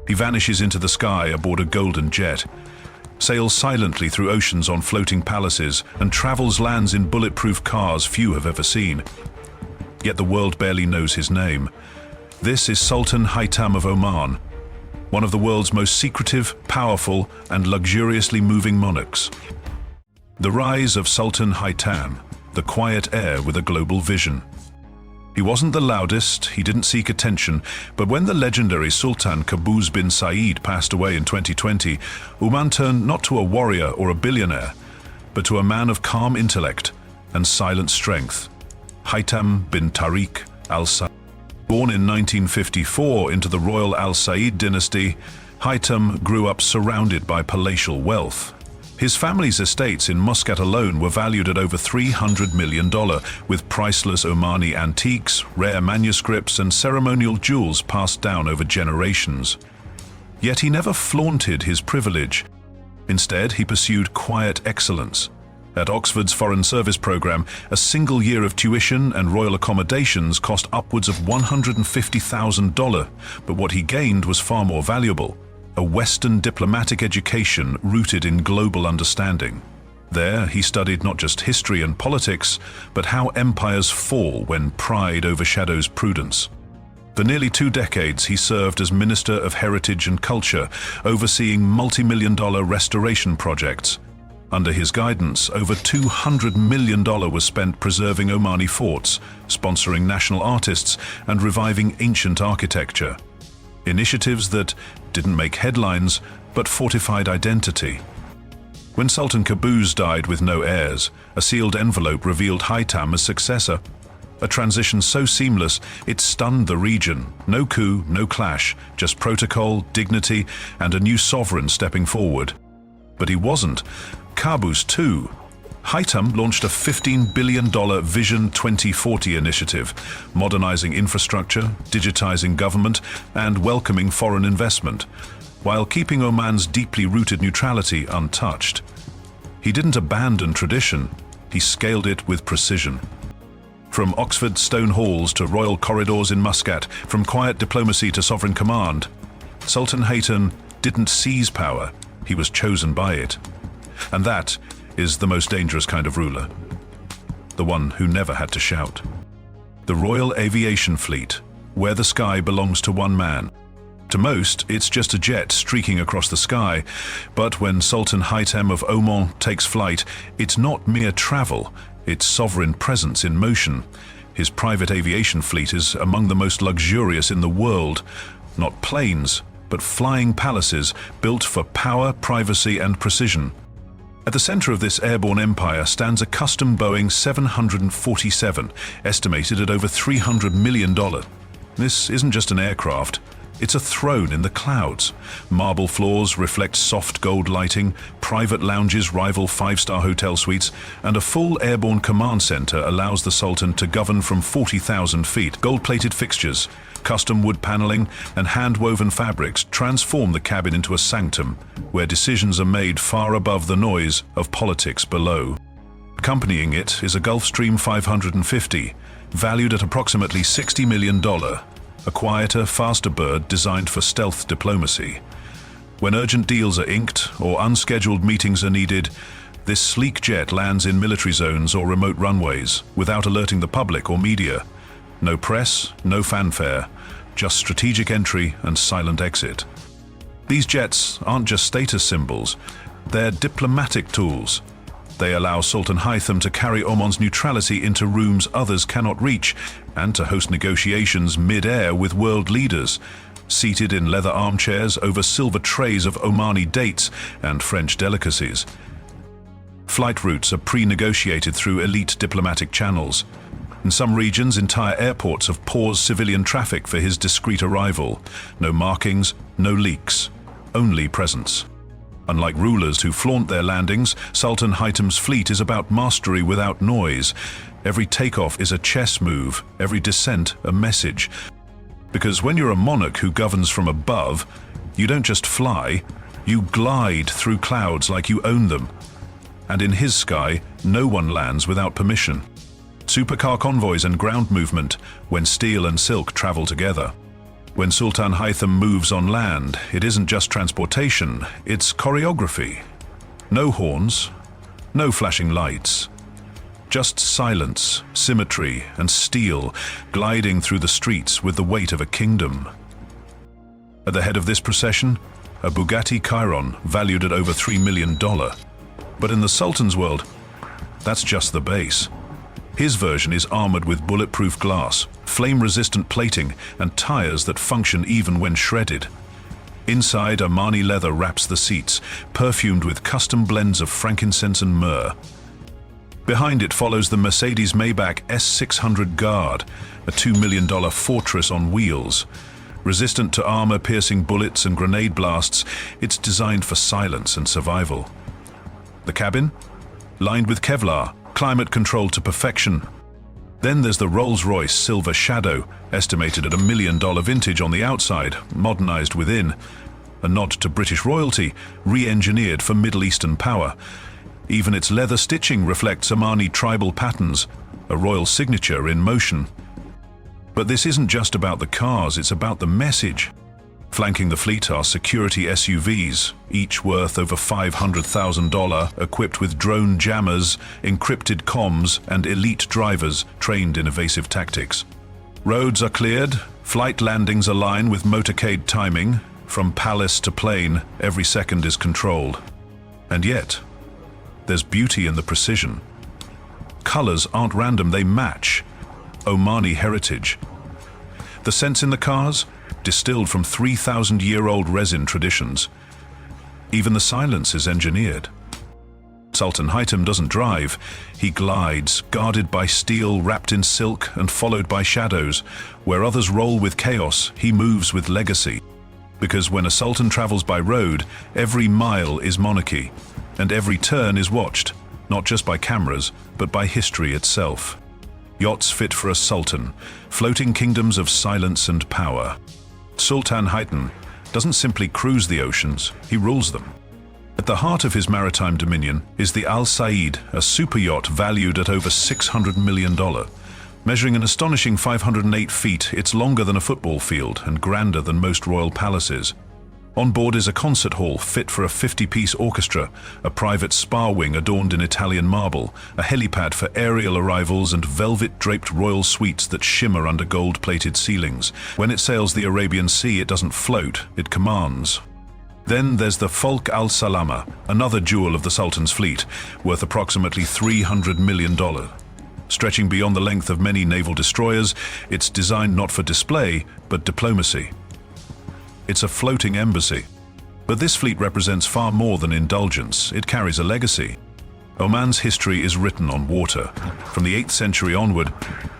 He vanishes into the sky aboard a golden jet, sails silently through oceans on floating palaces, and travels lands in bulletproof cars few have ever seen. Yet the world barely knows his name. This is Sultan of Oman, one of the world's most secretive, powerful, and luxuriously moving monarchs. The rise of Sultan Hitam, the quiet heir with a global vision. He wasn't the loudest, he didn't seek attention, but when the legendary Sultan Qaboos bin Said passed away in 2020, Oman turned not to a warrior or a billionaire, but to a man of calm intellect and silent strength. Hitam bin Tariq al-Said. Born in 1954 into the royal Al Said dynasty, Hitam grew up surrounded by palatial wealth. His family's estates in Muscat alone were valued at over $300 million, with priceless Omani antiques, rare manuscripts, and ceremonial jewels passed down over generations. Yet he never flaunted his privilege. Instead, he pursued quiet excellence. At Oxford's Foreign Service program, a single year of tuition and royal accommodations cost upwards of $150,000, but what he gained was far more valuable: a Western diplomatic education rooted in global understanding. There, he studied not just history and politics, but how empires fall when pride overshadows prudence. For nearly 2 decades, he served as Minister of Heritage and Culture, overseeing multi-million-dollar restoration projects. Under his guidance, over $200 million was spent preserving Omani forts, sponsoring national artists, and reviving ancient architecture. Initiatives that didn't make headlines, but fortified identity. When Sultan Qaboos died with no heirs, a sealed envelope revealed Hitam as successor. A transition so seamless, it stunned the region. No coup, no clash, just protocol, dignity, and a new sovereign stepping forward. But he wasn't. Qaboos too. Hitam launched a $15 billion Vision 2040 initiative, modernizing infrastructure, digitizing government, and welcoming foreign investment, while keeping Oman's deeply rooted neutrality untouched. He didn't abandon tradition, he scaled it with precision. From Oxford stone halls to royal corridors in Muscat, from quiet diplomacy to sovereign command, Sultan Hitam didn't seize power, he was chosen by it. And that is the most dangerous kind of ruler. The one who never had to shout. The Royal Aviation Fleet, where the sky belongs to one man. To most, it's just a jet streaking across the sky, but when Sultan Hitam of Oman takes flight, it's not mere travel, it's sovereign presence in motion. His private aviation fleet is among the most luxurious in the world. Not planes, but flying palaces built for power, privacy, and precision. At the center of this airborne empire stands a custom Boeing 747, estimated at over $300 million. This isn't just an aircraft, it's a throne in the clouds. Marble floors reflect soft gold lighting, private lounges rival 5-star hotel suites, and a full airborne command center allows the Sultan to govern from 40,000 feet. Gold-plated fixtures, custom wood paneling, and hand-woven fabrics transform the cabin into a sanctum, where decisions are made far above the noise of politics below. Accompanying it is a Gulfstream 550, valued at approximately $60 million, a quieter, faster bird designed for stealth diplomacy. When urgent deals are inked or unscheduled meetings are needed, this sleek jet lands in military zones or remote runways without alerting the public or media. No press, no fanfare, just strategic entry and silent exit. These jets aren't just status symbols, they're diplomatic tools. They allow Sultan Hitam to carry Oman's neutrality into rooms others cannot reach, and to host negotiations mid-air with world leaders, seated in leather armchairs over silver trays of Omani dates and French delicacies. Flight routes are pre-negotiated through elite diplomatic channels. In some regions, entire airports have paused civilian traffic for his discreet arrival. No markings, no leaks, only presence. Unlike rulers who flaunt their landings, Sultan Hitam's fleet is about mastery without noise. Every takeoff is a chess move, every descent a message. Because when you're a monarch who governs from above, you don't just fly, you glide through clouds like you own them. And in his sky, no one lands without permission. Supercar convoys and ground movement, when steel and silk travel together. When Sultan Haitham moves on land, it isn't just transportation, it's choreography. No horns, no flashing lights. Just silence, symmetry, and steel gliding through the streets with the weight of a kingdom. At the head of this procession, a Bugatti Chiron valued at over $3 million. But in the Sultan's world, that's just the base. His version is armored with bulletproof glass, flame-resistant plating, and tires that function even when shredded. Inside, Omani leather wraps the seats, perfumed with custom blends of frankincense and myrrh. Behind it follows the Mercedes-Maybach S600 Guard, a $2 million fortress on wheels. Resistant to armor-piercing bullets and grenade blasts, it's designed for silence and survival. The cabin? Lined with Kevlar, climate-controlled to perfection. Then there's the Rolls-Royce Silver Shadow, estimated at $1 million vintage on the outside, modernized within. A nod to British royalty, re-engineered for Middle Eastern power. Even its leather stitching reflects Omani tribal patterns, a royal signature in motion. But this isn't just about the cars, it's about the message. Flanking the fleet are security SUVs, each worth over $500,000, equipped with drone jammers, encrypted comms, and elite drivers trained in evasive tactics. Roads are cleared, flight landings align with motorcade timing. From palace to plane, every second is controlled. And yet, there's beauty in the precision. Colors aren't random, they match Omani heritage. The scents in the cars? Distilled from 3,000-year-old resin traditions. Even the silence is engineered. Sultan Haitham doesn't drive. He glides, guarded by steel wrapped in silk and followed by shadows. Where others roll with chaos, he moves with legacy. Because when a sultan travels by road, every mile is monarchy, and every turn is watched, not just by cameras, but by history itself. Yachts fit for a sultan, floating kingdoms of silence and power. Sultan Haitham doesn't simply cruise the oceans, he rules them. At the heart of his maritime dominion is the Al Said, a super yacht valued at over $600 million. Measuring an astonishing 508 feet, it's longer than a football field and grander than most royal palaces. On board is a concert hall fit for a 50-piece orchestra, a private spa wing adorned in Italian marble, a helipad for aerial arrivals, and velvet-draped royal suites that shimmer under gold-plated ceilings. When it sails the Arabian Sea, it doesn't float, it commands. Then there's the Fulk al-Salama, another jewel of the Sultan's fleet, worth approximately $300 million. Stretching beyond the length of many naval destroyers, it's designed not for display, but diplomacy. It's a floating embassy. But this fleet represents far more than indulgence. It carries a legacy. Oman's history is written on water. From the 8th century onward,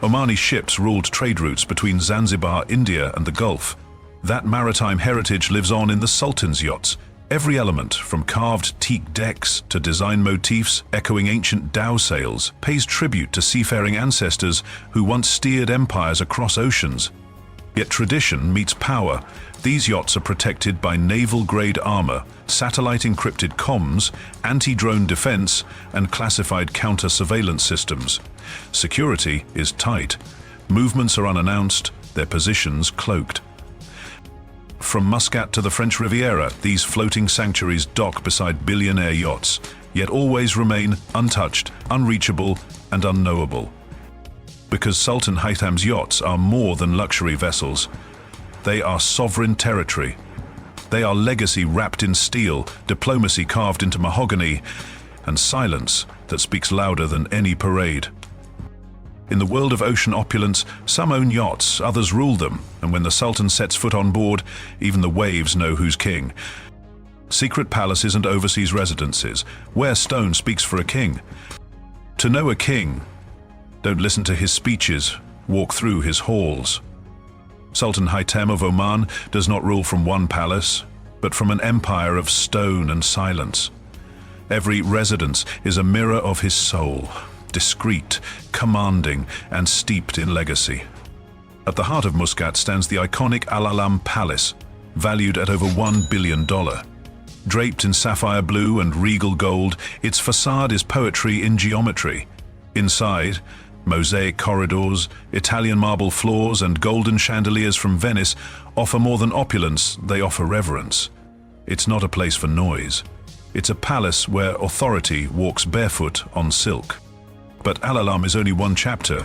Omani ships ruled trade routes between Zanzibar, India, and the Gulf. That maritime heritage lives on in the Sultan's yachts. Every element, from carved teak decks to design motifs echoing ancient dhow sails, pays tribute to seafaring ancestors who once steered empires across oceans. Yet tradition meets power. These yachts are protected by naval-grade armor, satellite-encrypted comms, anti-drone defense, and classified counter-surveillance systems. Security is tight. Movements are unannounced, their positions cloaked. From Muscat to the French Riviera, these floating sanctuaries dock beside billionaire yachts, yet always remain untouched, unreachable, and unknowable. Because Sultan Haitham's yachts are more than luxury vessels. They are sovereign territory. They are legacy wrapped in steel, diplomacy carved into mahogany, and silence that speaks louder than any parade. In the world of ocean opulence, some own yachts, others rule them, and when the Sultan sets foot on board, even the waves know who's king. Secret palaces and overseas residences, where stone speaks for a king. To know a king, don't listen to his speeches, walk through his halls. Sultan Haitham of Oman does not rule from one palace, but from an empire of stone and silence. Every residence is a mirror of his soul, discreet, commanding, and steeped in legacy. At the heart of Muscat stands the iconic Al-Alam Palace, valued at over $1 billion. Draped in sapphire blue and regal gold, its facade is poetry in geometry. Inside, Mosaic corridors, Italian marble floors, and golden chandeliers from Venice offer more than opulence, they offer reverence. It's not a place for noise. It's a palace where authority walks barefoot on silk. But Al-Alam is only one chapter.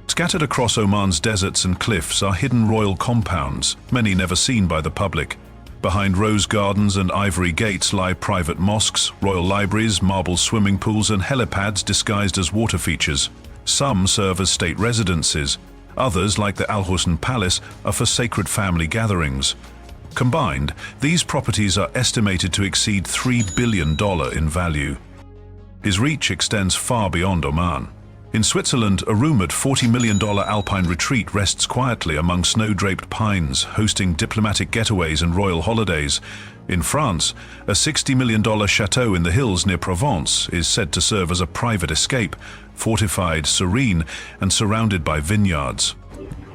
Scattered across Oman's deserts and cliffs are hidden royal compounds, many never seen by the public. Behind rose gardens and ivory gates lie private mosques, royal libraries, marble swimming pools, and helipads disguised as water features. Some serve as state residences. Others, like the Al Husn Palace, are for sacred family gatherings. Combined, these properties are estimated to exceed $3 billion in value. His reach extends far beyond Oman. In Switzerland, a rumored $40 million alpine retreat rests quietly among snow-draped pines, hosting diplomatic getaways and royal holidays. In France, a $60 million chateau in the hills near Provence is said to serve as a private escape, fortified, serene, and surrounded by vineyards.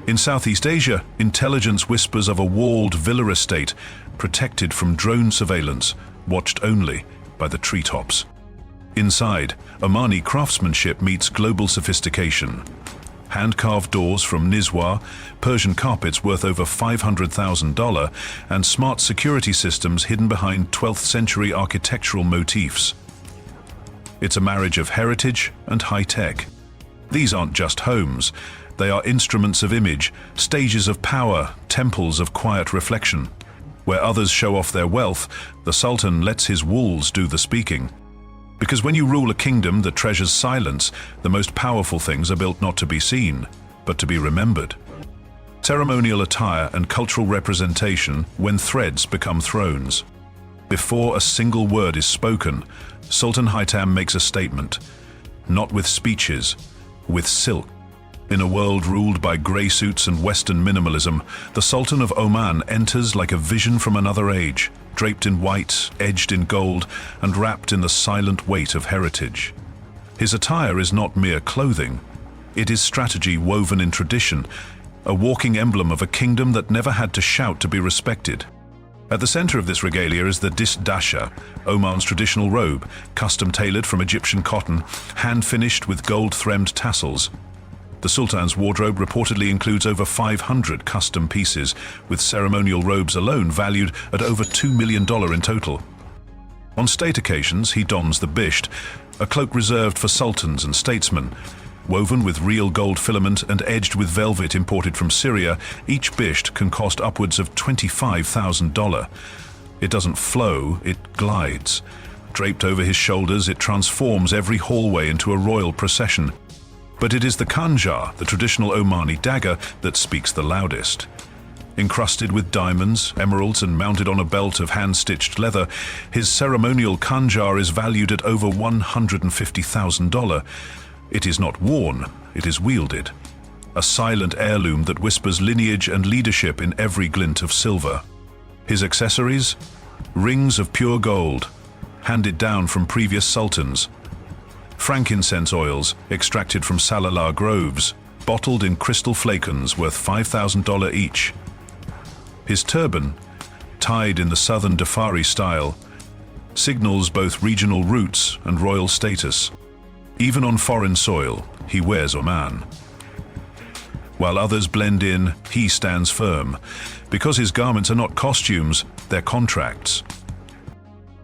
In Southeast Asia, intelligence whispers of a walled villa estate, protected from drone surveillance, watched only by the treetops. Inside, Omani craftsmanship meets global sophistication. Hand-carved doors from Nizwa, Persian carpets worth over $500,000, and smart security systems hidden behind 12th century architectural motifs. It's a marriage of heritage and high-tech. These aren't just homes. They are instruments of image, stages of power, temples of quiet reflection. Where others show off their wealth, the Sultan lets his walls do the speaking. Because when you rule a kingdom that treasures silence, the most powerful things are built not to be seen, but to be remembered. Ceremonial attire and cultural representation when threads become thrones. Before a single word is spoken, Sultan Haitham makes a statement, not with speeches, with silk. In a world ruled by grey suits and Western minimalism, the Sultan of Oman enters like a vision from another age, draped in white, edged in gold, and wrapped in the silent weight of heritage. His attire is not mere clothing. It is strategy woven in tradition, a walking emblem of a kingdom that never had to shout to be respected. At the center of this regalia is the disdasha, Oman's traditional robe, custom-tailored from Egyptian cotton, hand-finished with gold-threamed tassels. The Sultan's wardrobe reportedly includes over 500 custom pieces, with ceremonial robes alone valued at over $2 million in total. On state occasions, he dons the bisht, a cloak reserved for sultans and statesmen. Woven with real gold filament and edged with velvet imported from Syria, each bisht can cost upwards of $25,000. It doesn't flow, it glides. Draped over his shoulders, it transforms every hallway into a royal procession. But it is the khanjar, the traditional Omani dagger, that speaks the loudest. Encrusted with diamonds, emeralds, and mounted on a belt of hand-stitched leather, his ceremonial khanjar is valued at over $150,000. It is not worn, it is wielded. A silent heirloom that whispers lineage and leadership in every glint of silver. His accessories? Rings of pure gold, handed down from previous sultans. Frankincense oils extracted from Salalah groves, bottled in crystal flacons worth $5,000 each. His turban, tied in the southern Dhafari style, signals both regional roots and royal status. Even on foreign soil, he wears Oman. While others blend in, he stands firm, because his garments are not costumes, they're contracts.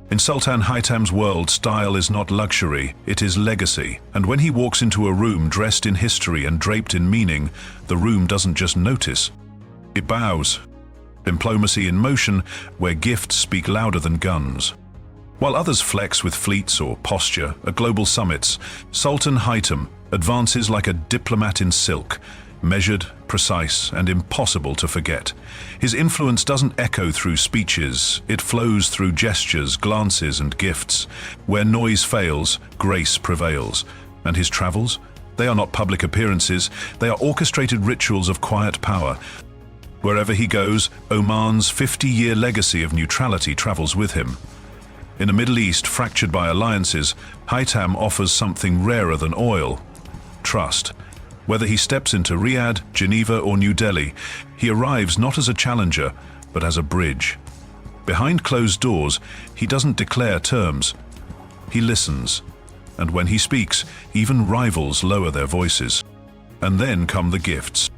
In Sultan Haitham's world, style is not luxury, it is legacy. And when he walks into a room dressed in history and draped in meaning, the room doesn't just notice, it bows. Diplomacy in motion, where gifts speak louder than guns. While others flex with fleets or posture at global summits, Sultan Haitham advances like a diplomat in silk, measured, precise, and impossible to forget. His influence doesn't echo through speeches, it flows through gestures, glances, and gifts. Where noise fails, grace prevails. And his travels? They are not public appearances, they are orchestrated rituals of quiet power. Wherever he goes, Oman's 50-year legacy of neutrality travels with him. In a Middle East fractured by alliances, Haitham offers something rarer than oil: trust. Whether he steps into Riyadh, Geneva, or New Delhi, he arrives not as a challenger, but as a bridge. Behind closed doors, he doesn't declare terms. He listens, and when he speaks, even rivals lower their voices. And then come the gifts.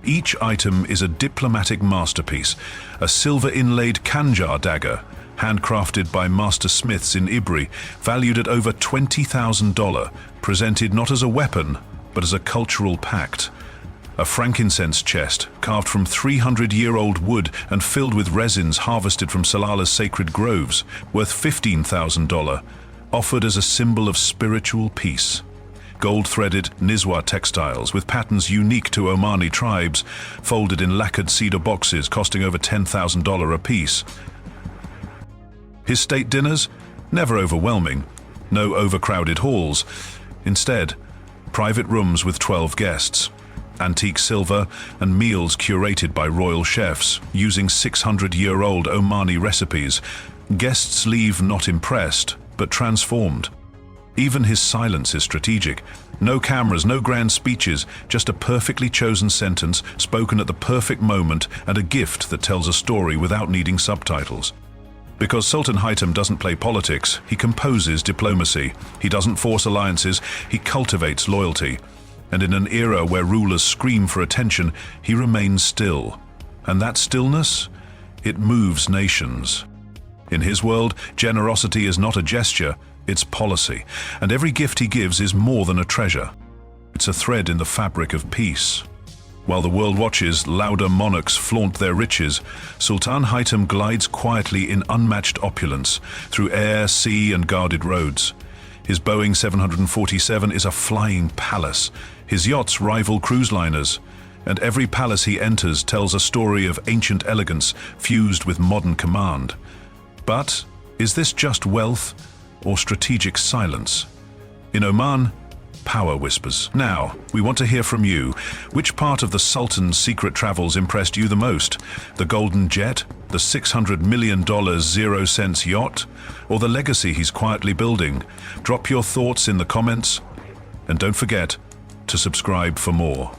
Each item is a diplomatic masterpiece, a silver-inlaid Kanjar dagger, handcrafted by master smiths in Ibri, valued at over $20,000, presented not as a weapon, but as a cultural pact. A frankincense chest, carved from 300-year-old wood and filled with resins harvested from Salala's sacred groves, worth $15,000, offered as a symbol of spiritual peace. Gold-threaded Nizwa textiles with patterns unique to Omani tribes, folded in lacquered cedar boxes costing over $10,000 apiece. His state dinners? Never overwhelming. No overcrowded halls. Instead, private rooms with 12 guests. Antique silver and meals curated by royal chefs, using 600-year-old Omani recipes. Guests leave not impressed, but transformed. Even his silence is strategic. No cameras, no grand speeches, just a perfectly chosen sentence spoken at the perfect moment and a gift that tells a story without needing subtitles. Because Sultan Haitham doesn't play politics, he composes diplomacy. He doesn't force alliances, he cultivates loyalty. And in an era where rulers scream for attention, he remains still. And that stillness, it moves nations. In his world, generosity is not a gesture, it's policy, and every gift he gives is more than a treasure. It's a thread in the fabric of peace. While the world watches louder monarchs flaunt their riches, Sultan Haitham glides quietly in unmatched opulence through air, sea, and guarded roads. His Boeing 747 is a flying palace. His yachts rival cruise liners, and every palace he enters tells a story of ancient elegance fused with modern command. But is this just wealth or strategic silence? In Oman, power whispers. Now, we want to hear from you. Which part of the Sultan's secret travels impressed you the most? The golden jet, the $600 million 0-cents yacht, or the legacy he's quietly building? Drop your thoughts in the comments, and don't forget to subscribe for more.